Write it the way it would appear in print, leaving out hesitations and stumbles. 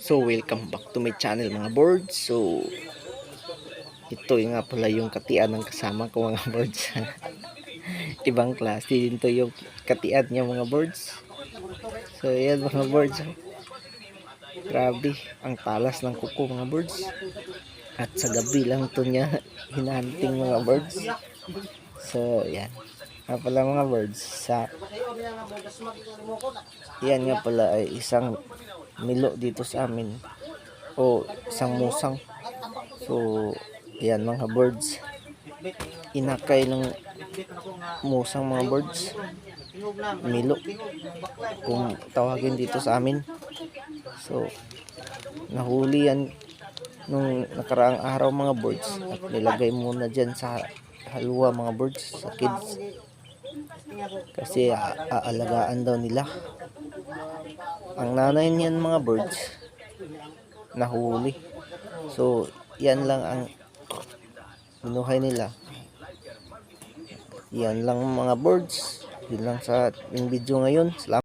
So welcome back to my channel mga birds. So ito nga pala yung katian ng kasama ko mga birds. Ibang klase din to yung katian niya mga birds. So yan mga birds. Grabe ang talas ng kuko mga birds. At sa gabi lang to niya hinahunting mga birds. So yan nga pala mga birds. Yan nga pala ay isang milo dito sa amin o isang musang. So ayan mga birds, inakay ng musang mga birds, milo kung tawagin dito sa amin. So nahuli yan nung nakaraang araw mga birds at nilagay muna dyan sa halwa mga birds, sa kids, kasi aalagaan daw nila. Ang nanay niyan mga birds nahuli. So yan lang ang binuhay nila. Yan lang mga birds. Yun lang sa ating video ngayon. Salamat.